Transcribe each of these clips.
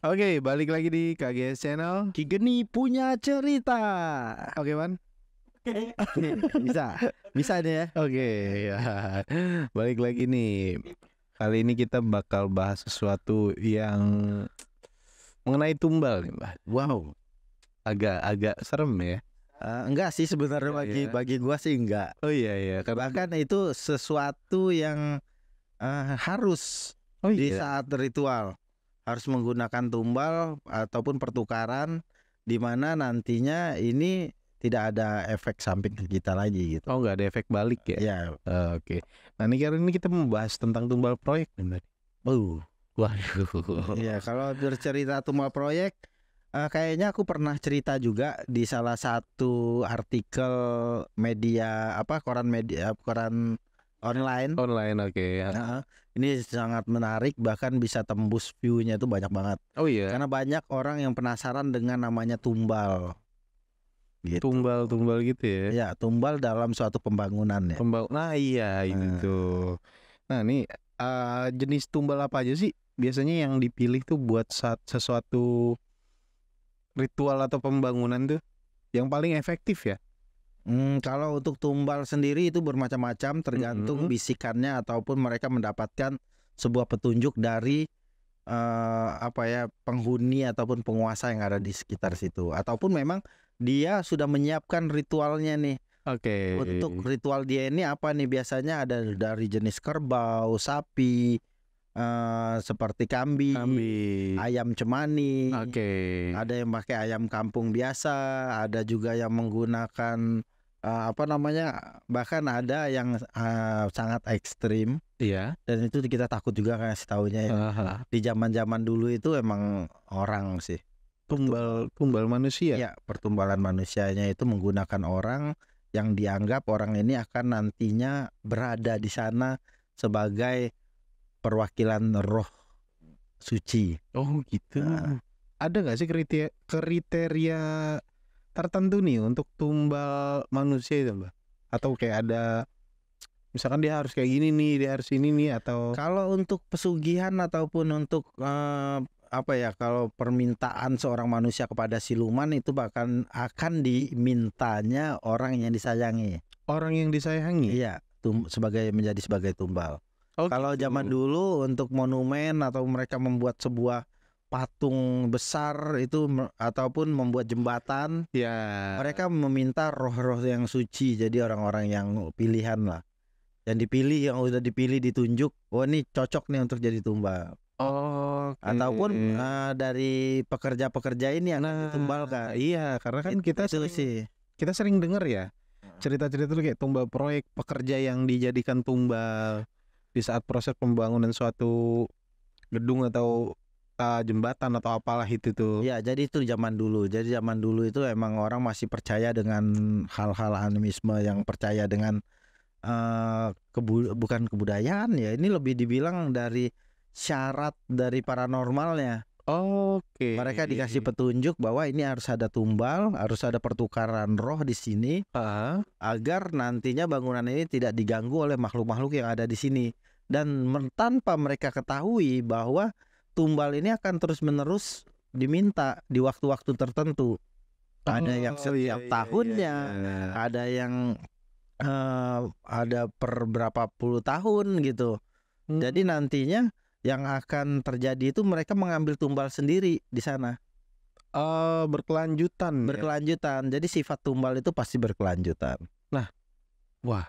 Oke, balik lagi di KGS Channel. Ki Geni punya cerita. Oke, Man. Bisa nih ya. Oke, ya. Balik lagi nih. Kali ini kita bakal bahas sesuatu yang mengenai tumbal nih, Mbak. Wow. Agak serem ya. Enggak sih sebenarnya bagi gua sih enggak. Oh iya. Bahkan itu sesuatu yang harus di saat ritual harus menggunakan tumbal ataupun pertukaran, di mana nantinya ini tidak ada efek samping ke kita lagi gitu. Oh, nggak ada efek balik ya? Ya. Oke. Nah, ini kali ini kita membahas tentang tumbal proyek nih, Mbak. Waduh. Ya, kalau bercerita tumbal proyek, kayaknya aku pernah cerita juga di salah satu artikel media koran online. Oke ya. Ini sangat menarik, bahkan bisa tembus view-nya itu banyak banget. Oh iya. Karena banyak orang yang penasaran dengan namanya tumbal. Gitu. Tumbal gitu ya. Ya, tumbal dalam suatu pembangunan ya. Nah iya ini tuh. Nah ini jenis tumbal apa aja sih biasanya yang dipilih tuh buat sesuatu ritual atau pembangunan tuh yang paling efektif ya? Kalau untuk tumbal sendiri itu bermacam-macam, tergantung bisikannya ataupun mereka mendapatkan sebuah petunjuk dari penghuni ataupun penguasa yang ada di sekitar situ, ataupun memang dia sudah menyiapkan ritualnya nih. Oke. Untuk ritual dia ini apa nih? Biasanya ada dari jenis kerbau, sapi, seperti kambing, ayam cemani. Ada yang pakai ayam kampung biasa, ada juga yang menggunakan bahkan ada yang sangat ekstrim. Iya. Dan itu kita takut juga kasih taunya ya. Di zaman-zaman dulu itu emang orang sih. Tumbal manusia. Ya, pertumbalan manusianya itu menggunakan orang yang dianggap orang ini akan nantinya berada di sana sebagai perwakilan roh suci. Oh gitu. Ada nggak sih kriteria tertentu nih untuk tumbal manusia itu, Mbak? Atau kayak ada misalkan dia harus kayak gini nih, dia harus ini nih, atau kalau untuk pesugihan ataupun untuk kalau permintaan seorang manusia kepada siluman itu bahkan akan dimintanya orang yang disayangi. Orang yang disayangi? Iya, menjadi sebagai tumbal. Kalau gitu. zaman dulu untuk monumen atau mereka membuat sebuah patung besar itu ataupun membuat jembatan, ya mereka meminta roh-roh yang suci, jadi orang-orang yang pilihan lah, yang dipilih, yang udah dipilih, ditunjuk, oh ini cocok nih untuk jadi tumbal. Ataupun dari pekerja-pekerja ini yang ditumbalkan. Iya, karena kan kita sering dengar ya cerita-cerita tuh kayak tumbal proyek, pekerja yang dijadikan tumbal di saat proses pembangunan suatu gedung atau jembatan atau apalah itu tuh. Ya, jadi itu zaman dulu. Jadi zaman dulu itu emang orang masih percaya dengan hal-hal animisme, yang percaya dengan bukan kebudayaan ya. Ini lebih dibilang dari syarat dari paranormalnya. Mereka dikasih petunjuk bahwa ini harus ada tumbal, harus ada pertukaran roh di sini, agar nantinya bangunan ini tidak diganggu oleh makhluk-makhluk yang ada di sini. Dan tanpa mereka ketahui bahwa tumbal ini akan terus-menerus diminta di waktu-waktu tertentu. Ada yang setiap tahunnya, ada yang ada per berapa puluh tahun gitu. Jadi nantinya yang akan terjadi itu mereka mengambil tumbal sendiri di sana. Berkelanjutan. Jadi sifat tumbal itu pasti berkelanjutan. Nah, wah.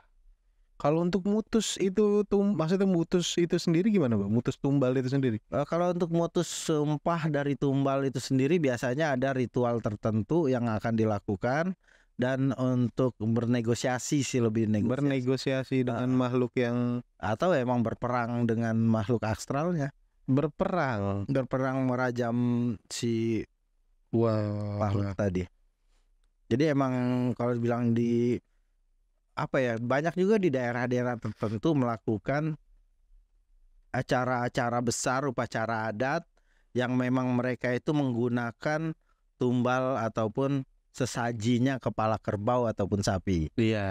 Kalau untuk mutus itu maksudnya mutus itu sendiri gimana, Bang? Mutus tumbal itu sendiri? Kalau untuk mutus sumpah dari tumbal itu sendiri biasanya ada ritual tertentu yang akan dilakukan, dan untuk bernegosiasi sih, lebih bernegosiasi dengan makhluk yang, atau emang berperang dengan makhluk astralnya. Berperang merajam si makhluk tadi. Jadi emang kalau dibilang di banyak juga di daerah-daerah tertentu melakukan acara-acara besar, upacara adat yang memang mereka itu menggunakan tumbal ataupun sesajinya kepala kerbau ataupun sapi. Iya.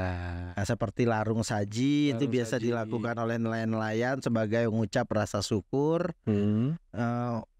Nah, seperti larung saji itu biasa dilakukan oleh nelayan-nelayan sebagai mengucap rasa syukur.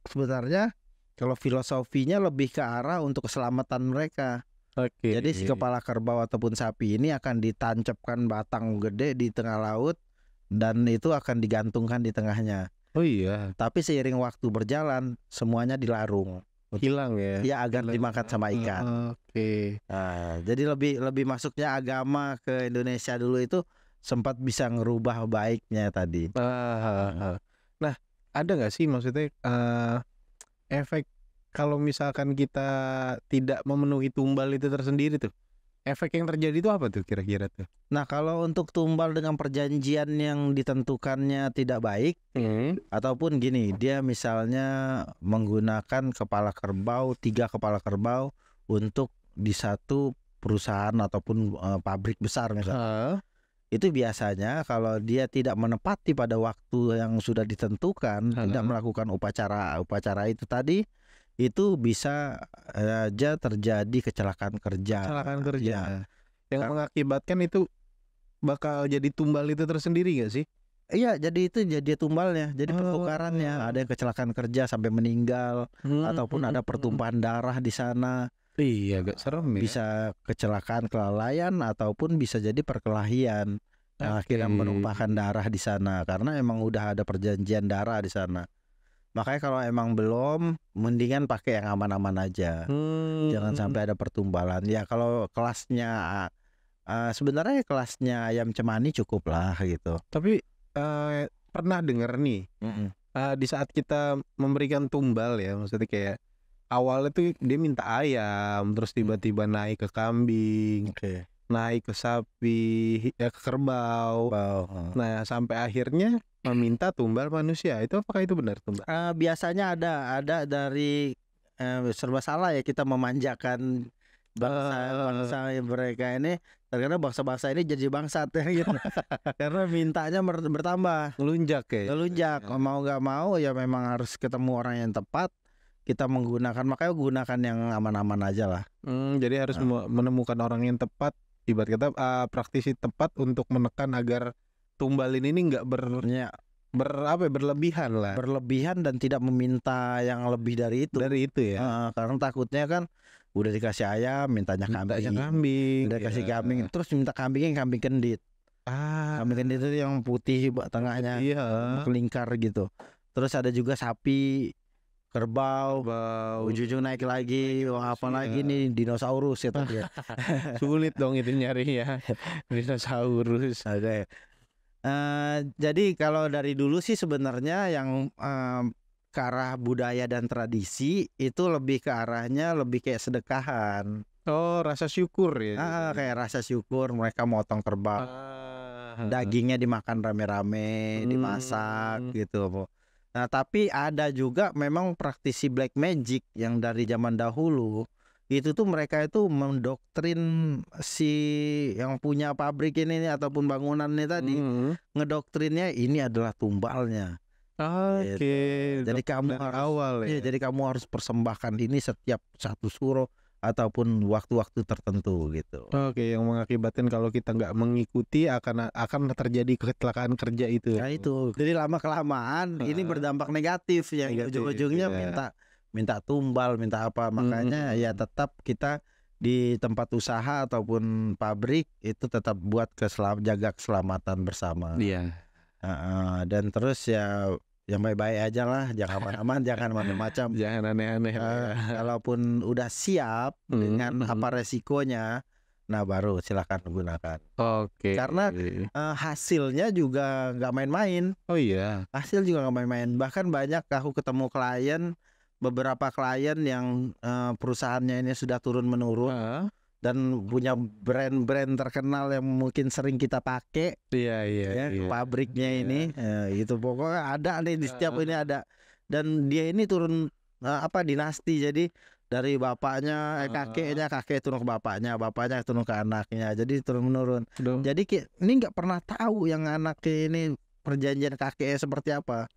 Sebenarnya Kalau filosofinya lebih ke arah untuk keselamatan mereka. Oke. Jadi si kepala kerbau ataupun sapi ini akan ditancapkan batang gede di tengah laut dan itu akan digantungkan di tengahnya. Oh iya, Tapi seiring waktu berjalan semuanya dilarung. hilang ya. Ya agar dimakan sama ikan. Oke. Nah, jadi lebih masuknya agama ke Indonesia dulu itu sempat bisa ngerubah baiknya tadi. Nah, ada nggak sih maksudnya efek kalau misalkan kita tidak memenuhi tumbal itu tersendiri tuh? Efek yang terjadi itu apa tuh kira-kira tuh? Nah, kalau untuk tumbal dengan perjanjian yang ditentukannya tidak baik, ataupun gini, dia misalnya menggunakan kepala kerbau, 3 kepala kerbau untuk di satu perusahaan ataupun pabrik besar misalnya. Itu biasanya kalau dia tidak menepati pada waktu yang sudah ditentukan, tidak melakukan upacara itu tadi, itu bisa aja terjadi kecelakaan kerja. Ya. Yang mengakibatkan itu bakal jadi tumbal itu tersendiri gak sih? Iya, jadi tumbalnya, jadi pertukarannya. Ada yang kecelakaan kerja sampai meninggal, ataupun ada pertumpahan darah di sana. Iya, agak serem ya. Bisa kecelakaan kelalaian ataupun bisa jadi perkelahian. Akhirnya menumpahkan darah di sana karena emang udah ada perjanjian darah di sana. Makanya kalau emang belum, mendingan pakai yang aman-aman aja. Jangan sampai ada pertumbalan. Ya kalau kelasnya sebenarnya kelasnya ayam cemani cukup lah gitu. Tapi pernah dengar nih, di saat kita memberikan tumbal ya, maksudnya kayak awalnya tuh dia minta ayam, terus tiba-tiba naik ke kambing, naik ke sapi, ya ke kerbau. Nah sampai akhirnya meminta tumbal manusia. Itu apakah itu benar tumbal? Biasanya ada dari serba salah ya kita memanjakan bangsa mereka ini. Karena bangsa-bangsa ini jadi bangsat ya gitu. Karena mintanya bertambah, Ngelunjak ya. ngelunjak. Mau nggak mau ya memang harus ketemu orang yang tepat. Kita makanya gunakan yang aman-aman aja lah. Jadi harus menemukan orang yang tepat. Ibarat kata praktisi tepat untuk menekan agar tumbal ini nggak berlebihan lah. Berlebihan dan tidak meminta yang lebih dari itu. Dari itu ya. Karena takutnya kan udah dikasih ayam, mintanya kambing. Udah kasih kambing, terus minta kambingnya kambing kendit. Kambing kendit itu yang putih tengahnya, kelingkar gitu. Terus ada juga sapi, kerbau, ujung-ujung naik lagi, apa lagi nih dinosaurus ya tadi ya. Sulit dong itu nyari ya. Dinosaurus. Oke. Jadi kalau dari dulu sih sebenarnya yang ke arah budaya dan tradisi itu lebih ke arahnya lebih kayak sedekahan. Oh, rasa syukur ya. Kayak rasa syukur, mereka motong kerbau, dagingnya dimakan rame-rame, dimasak gitu. Nah tapi ada juga memang praktisi black magic yang dari zaman dahulu. Itu tuh mereka itu mendoktrin si yang punya pabrik ini ataupun bangunan ini tadi, ngedoktrinnya ini adalah tumbalnya. Gitu. Jadi kamu jadi kamu harus persembahkan ini setiap satu suro ataupun waktu-waktu tertentu gitu. Yang mengakibatkan kalau kita nggak mengikuti akan terjadi kecelakaan kerja itu. Nah itu, jadi lama kelamaan ini berdampak negatif yang ujung-ujungnya minta tumbal, minta apa. Makanya ya tetap kita di tempat usaha ataupun pabrik itu tetap buat jaga keselamatan bersama. Iya. Dan terus ya yang baik-baik aja lah, jangan aman-aman, jangan macam-macam, jangan aneh-aneh. Kalaupun udah siap dengan apa resikonya, nah baru silakan gunakan. Karena hasilnya juga nggak main-main. Oh iya. Hasil juga nggak main-main. Bahkan banyak aku ketemu beberapa klien yang perusahaannya ini sudah turun menurun. Dan punya brand-brand terkenal yang mungkin sering kita pakai, pabriknya ini, itu pokoknya ada nih di setiap ini ada. Dan dia ini turun dinasti, jadi dari bapaknya, kakek turun ke bapaknya turun ke anaknya, jadi turun menurun. Jadi ini nggak pernah tahu yang anaknya ini perjanjian kakeknya seperti apa.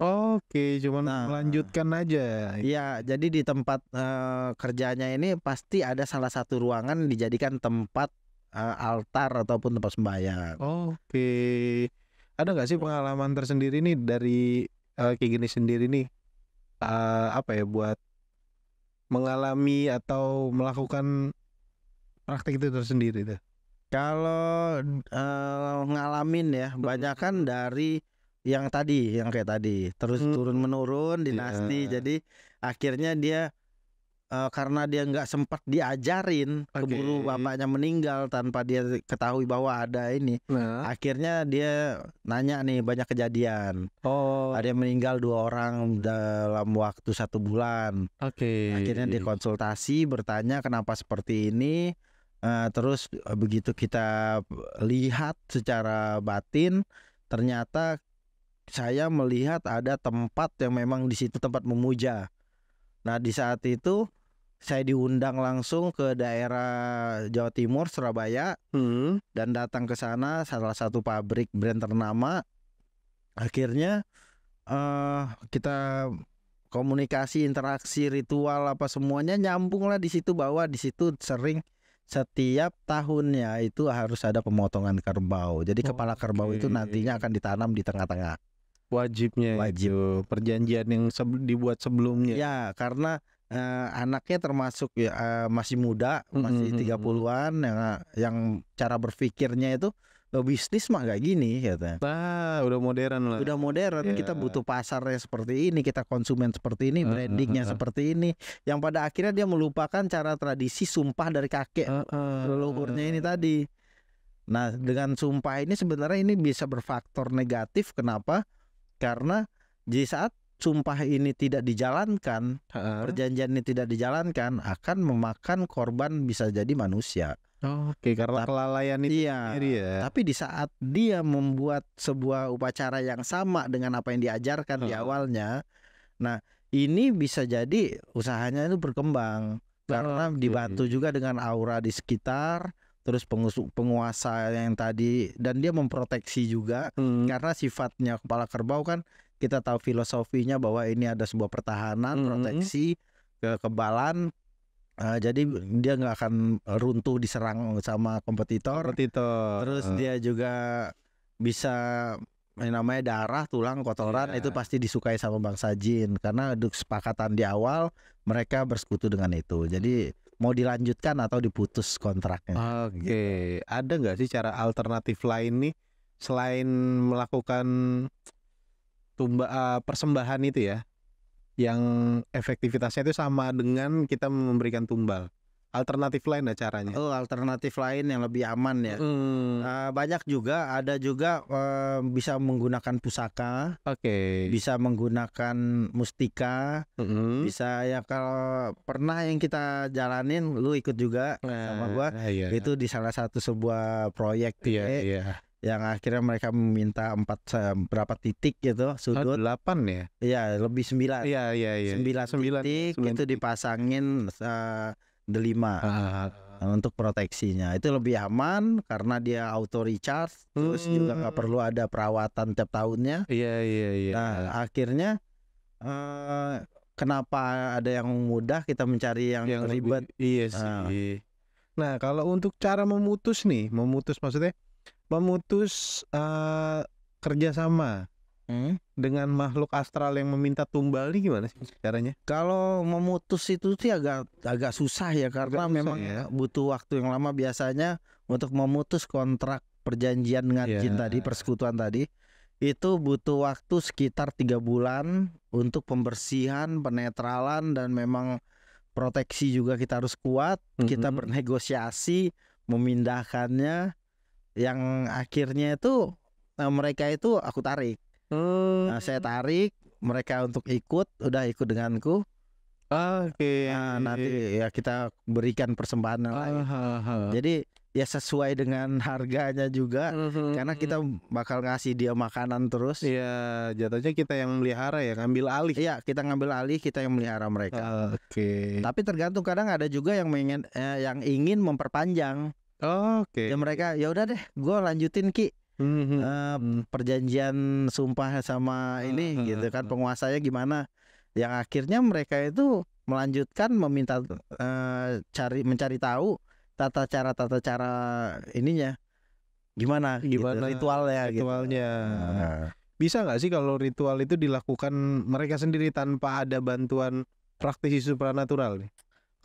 Cuman melanjutkan aja. Iya, jadi di tempat kerjanya ini pasti ada salah satu ruangan dijadikan tempat altar ataupun tempat sembahyang. Ada nggak sih pengalaman tersendiri nih dari kayak gini sendiri nih? Buat mengalami atau melakukan praktek itu tersendiri tuh? Kalau ngalamin ya, banyakan dari yang tadi, yang kayak tadi, terus turun menurun dinasti. Jadi akhirnya dia karena dia nggak sempat diajarin, keburu bapaknya meninggal tanpa dia ketahui bahwa ada ini. Akhirnya dia nanya nih, banyak kejadian. Ada yang meninggal 2 orang dalam waktu 1 bulan. Akhirnya dia konsultasi, bertanya kenapa seperti ini. Terus begitu kita lihat secara batin, ternyata saya melihat ada tempat yang memang di situ tempat memuja. Nah, di saat itu saya diundang langsung ke daerah Jawa Timur, Surabaya, dan datang ke sana, salah satu pabrik brand ternama. Akhirnya kita komunikasi, interaksi, ritual apa semuanya nyambung lah di situ, bahwa di situ sering setiap tahunnya itu harus ada pemotongan kerbau. Jadi kepala kerbau itu nantinya akan ditanam di tengah-tengah. Wajib. Itu perjanjian yang dibuat sebelumnya. Ya, karena anaknya termasuk ya masih muda, masih 30-an, yang cara berpikirnya itu bisnis mah gak gini katanya. Udah modern lah. Udah modern, kita butuh pasarnya seperti ini, kita konsumen seperti ini, brandingnya seperti ini. Yang pada akhirnya dia melupakan cara tradisi sumpah dari kakek leluhurnya ini tadi. Nah, dengan sumpah ini sebenarnya ini bisa berfaktor negatif. Kenapa? Karena di saat sumpah ini tidak dijalankan, perjanjian ini tidak dijalankan, akan memakan korban bisa jadi manusia. Karena kelalaian itu sendiri ya. Tapi di saat dia membuat sebuah upacara yang sama dengan apa yang diajarkan di awalnya, nah ini bisa jadi usahanya itu berkembang karena dibantu juga dengan aura di sekitar, terus penguasa yang tadi, dan dia memproteksi juga karena sifatnya kepala kerbau kan kita tahu filosofinya bahwa ini ada sebuah pertahanan, proteksi, kekebalan. Jadi dia nggak akan runtuh diserang sama kompetitor. Terus dia juga bisa namanya darah, tulang, kotoran itu pasti disukai sama bangsa jin karena kesepakatan di awal mereka bersekutu dengan itu. Jadi mau dilanjutkan atau diputus kontraknya. Ada nggak sih cara alternatif lain nih selain melakukan persembahan itu ya, yang efektivitasnya itu sama dengan kita memberikan tumbal? Alternatif lain ada caranya? Alternatif lain yang lebih aman ya. Banyak juga, ada juga bisa menggunakan pusaka, bisa menggunakan mustika, bisa ya. Kalau pernah yang kita jalanin, lu ikut juga sama gua, itu di salah satu sebuah proyek yang akhirnya mereka meminta 4 berapa titik gitu sudut 8 ya? Iya, lebih 9. 9 titik itu dipasangin delima untuk proteksinya. Itu lebih aman karena dia auto recharge, terus juga nggak perlu ada perawatan tiap tahunnya. Nah, akhirnya kenapa ada yang mudah kita mencari yang ribet? Nah, kalau untuk cara memutus maksudnya memutus kerjasama dengan makhluk astral yang meminta tumbal ini gimana sih caranya? Kalau memutus itu sih agak susah ya, karena memang butuh waktu yang lama biasanya untuk memutus kontrak perjanjian dengan jin tadi, persekutuan tadi. Itu butuh waktu sekitar 3 bulan untuk pembersihan, penetralan, dan memang proteksi juga kita harus kuat. Kita bernegosiasi memindahkannya, yang akhirnya itu mereka itu aku tarik. Nah, saya tarik mereka untuk ikut denganku. Nanti ya kita berikan persembahan lain. Jadi ya sesuai dengan harganya juga, karena kita bakal ngasih dia makanan terus. Iya, jatuhnya kita yang melihara ya, ngambil alih. Iya, kita ngambil alih, kita yang melihara mereka. Tapi tergantung, kadang ada juga yang ingin memperpanjang. Ya mereka ya udah deh, gue lanjutin Ki. Perjanjian sumpah sama ini gitu kan, penguasanya gimana. Yang akhirnya mereka itu melanjutkan meminta mencari tahu tata cara ininya gimana gitu, ritualnya. Bisa nggak sih kalau ritual itu dilakukan mereka sendiri tanpa ada bantuan praktisi supranatural nih?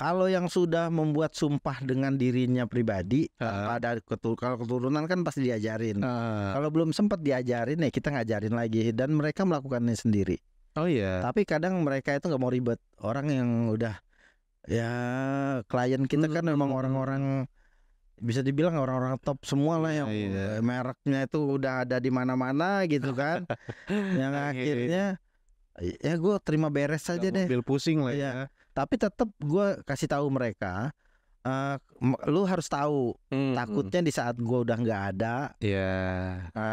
Kalau yang sudah membuat sumpah dengan dirinya pribadi, tanpa ada kalau keturunan kan pasti diajarin. Kalau belum sempat diajarin ya kita ngajarin lagi, dan mereka melakukannya sendiri. Oh iya. Tapi kadang mereka itu nggak mau ribet. Orang yang udah ya klien kita kan memang orang-orang bisa dibilang orang-orang top semua lah yang mereknya itu udah ada di mana-mana gitu kan. Yang akhirnya ya gue terima beres saja deh. Mobil pusing lah ya. Tapi tetap gue kasih tahu mereka, lu harus tahu takutnya di saat gue udah nggak ada,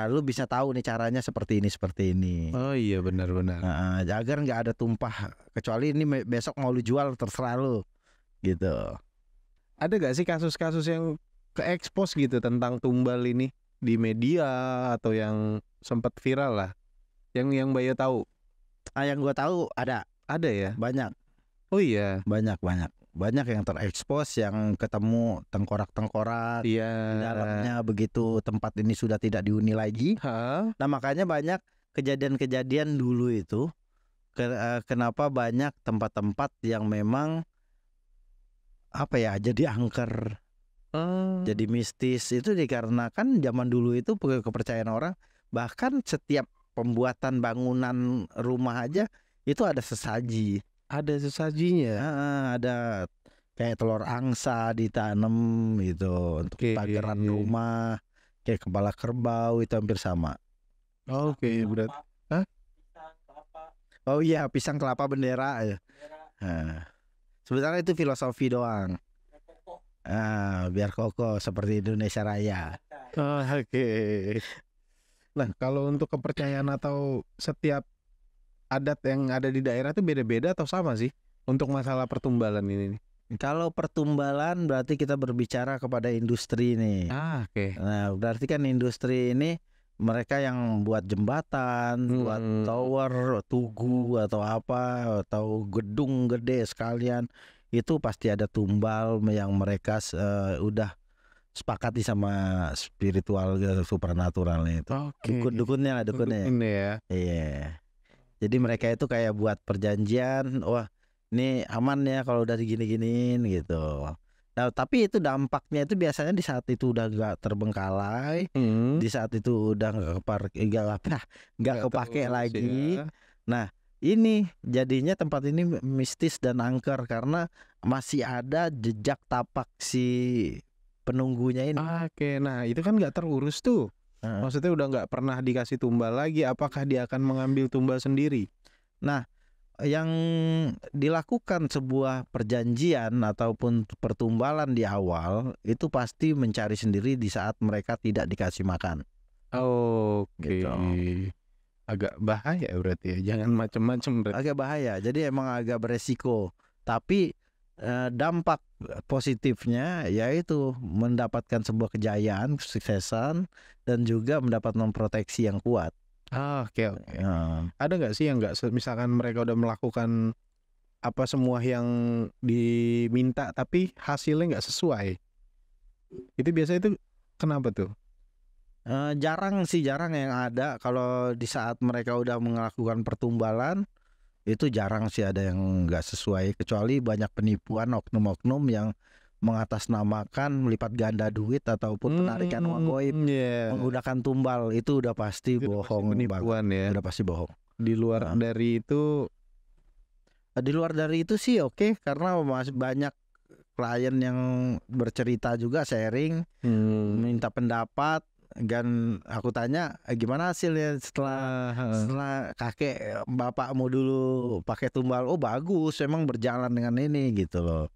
lu bisa tahu nih caranya seperti ini. Oh iya benar-benar. Agar nggak ada tumpah, kecuali ini besok mau lu jual terserah lu, gitu. Ada gak sih kasus-kasus yang ke-expose gitu tentang tumbal ini di media atau yang sempat viral lah, yang Bayu tahu? Yang gue tahu ada ya, banyak. Oh iya, banyak yang terekspos, yang ketemu tengkorak-tengkorak di dalamnya begitu tempat ini sudah tidak dihuni lagi. Nah makanya banyak kejadian-kejadian dulu itu kenapa banyak tempat-tempat yang memang jadi angker, jadi mistis, itu dikarenakan zaman dulu itu kepercayaan orang, bahkan setiap pembuatan bangunan rumah aja itu ada sesaji. Ada sesajinya, ada kayak telur angsa ditanam gitu untuk pageran rumah, kayak kepala kerbau itu hampir sama. Oke, berarti oh iya, pisang kelapa bendera ya. Sebenarnya itu filosofi doang. Biar kokoh seperti Indonesia Raya. Oke. Nah, kalau untuk kepercayaan atau setiap adat yang ada di daerah itu beda-beda atau sama sih untuk masalah pertumbalan ini? Kalau pertumbalan berarti kita berbicara kepada industri nih. Oke. Nah, berarti kan industri ini mereka yang buat jembatan, buat tower, tugu atau apa, atau gedung gede sekalian, itu pasti ada tumbal yang mereka udah sepakati sama spiritual supernaturalnya itu. Dukunnya. Ya. Iya. Jadi mereka itu kayak buat perjanjian, wah ini aman ya kalau udah digini-giniin gitu. Nah tapi itu dampaknya itu biasanya di saat itu udah gak terbengkalai, di saat itu udah gak kepake lagi. Nah ini jadinya tempat ini mistis dan angker karena masih ada jejak tapak si penunggunya ini. Oke, nah itu kan gak terurus tuh. Maksudnya udah nggak pernah dikasih tumbal lagi, apakah dia akan mengambil tumbal sendiri? Nah, yang dilakukan sebuah perjanjian ataupun pertumbalan di awal itu pasti mencari sendiri di saat mereka tidak dikasih makan. Oke. Gitu. Agak bahaya berarti ya, jangan macem-macem berarti. Agak bahaya, jadi emang agak beresiko. Tapi dampak positifnya yaitu mendapatkan sebuah kejayaan, kesuksesan, dan juga mendapatkan proteksi yang kuat. Oke. Ada nggak sih yang nggak, misalkan mereka udah melakukan apa semua yang diminta tapi hasilnya nggak sesuai? Itu biasanya itu kenapa tuh? Jarang yang ada. Kalau di saat mereka udah melakukan pertumbalan itu jarang sih ada yang nggak sesuai, kecuali banyak penipuan oknum-oknum yang mengatasnamakan melipat ganda duit ataupun penarikan uang goib menggunakan tumbal. Itu udah pasti bohong, penipuan ya. Udah pasti bohong. Di luar dari itu sih oke, karena masih banyak klien yang bercerita juga, sharing, minta pendapat. Dan aku tanya gimana hasilnya setelah kakek bapakmu dulu pakai tumbal. Oh bagus, emang berjalan dengan ini gitu loh.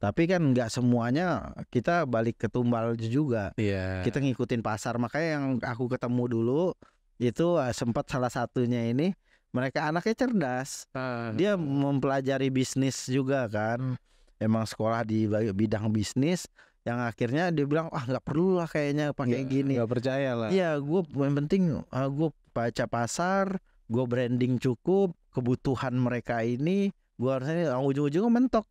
Tapi kan nggak semuanya kita balik ke tumbal juga. Kita ngikutin pasar. Makanya yang aku ketemu dulu itu sempat salah satunya ini, mereka anaknya cerdas. Dia mempelajari bisnis juga kan, emang sekolah di bidang bisnis. Yang akhirnya dia bilang nggak perlu lah kayaknya pakai gini. Nggak percaya lah. Iya, gue yang penting gue baca pasar, gue branding cukup, kebutuhan mereka ini, gue harusnya ujung-ujungnya mentok.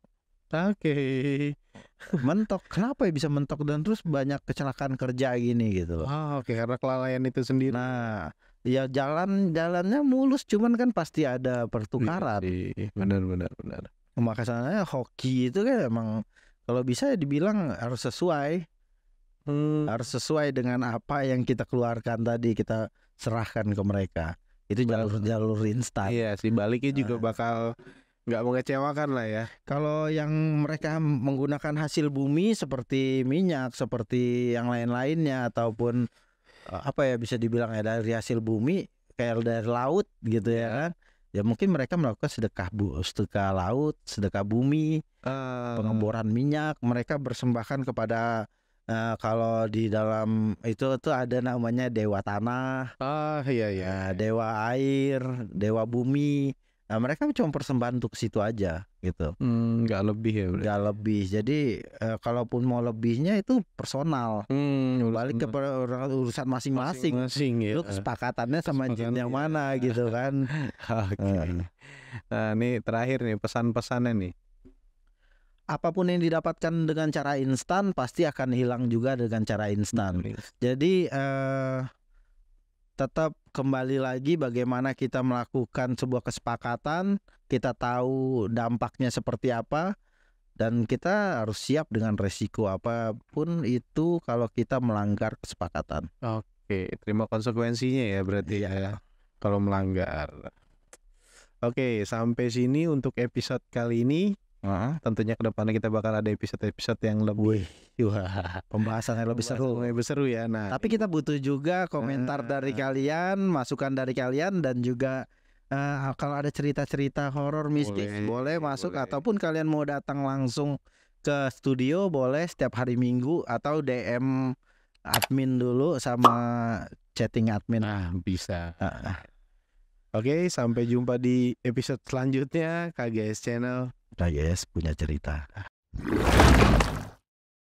Mentok. Kenapa ya bisa mentok dan terus banyak kecelakaan kerja gini gitu loh. Karena kelalaian itu sendiri. Nah, ya jalannya mulus, cuman kan pasti ada pertukaran. Benar. Makanya hoki itu kan emang kalau bisa dibilang harus sesuai. Harus sesuai dengan apa yang kita keluarkan tadi, kita serahkan ke mereka. Itu jalur instan. Iya sih, baliknya juga bakal nggak mengecewakan lah ya. Kalau yang mereka menggunakan hasil bumi seperti minyak, seperti yang lain-lainnya, ataupun apa ya bisa dibilang ya dari hasil bumi kayak dari laut gitu ya kan, ya mungkin mereka melakukan sedekah laut, sedekah bumi, pengeboran minyak, mereka bersembahkan kepada kalau di dalam itu tuh ada namanya dewa tanah, dewa air, dewa bumi. Nah, mereka cuma persembahan untuk situ aja gitu. Nggak lebih ya. Nggak lebih. Jadi kalaupun mau lebihnya itu personal. Balik ke urusan masing-masing. Ya. Lu kesepakatannya sama jin yang mana gitu kan. Oke. Nah, ini terakhir nih pesan-pesannya nih. Apapun yang didapatkan dengan cara instan pasti akan hilang juga dengan cara instan. Jadi tetap kembali lagi bagaimana kita melakukan sebuah kesepakatan, kita tahu dampaknya seperti apa, dan kita harus siap dengan resiko apapun itu kalau kita melanggar kesepakatan. Oke, terima konsekuensinya ya berarti ya kalau melanggar. Oke, sampai sini untuk episode kali ini. Tentunya kedepannya kita bakal ada episode-episode yang lebih pembahasan yang lebih seru ya. Nah, tapi kita butuh juga komentar dari kalian, masukan dari kalian, dan juga kalau ada cerita-cerita horor mistis boleh masuk, ataupun kalian mau datang langsung ke studio boleh setiap hari Minggu, atau DM admin dulu sama chatting admin. Bisa. Oke, sampai jumpa di episode selanjutnya KGS Channel. KGS punya cerita.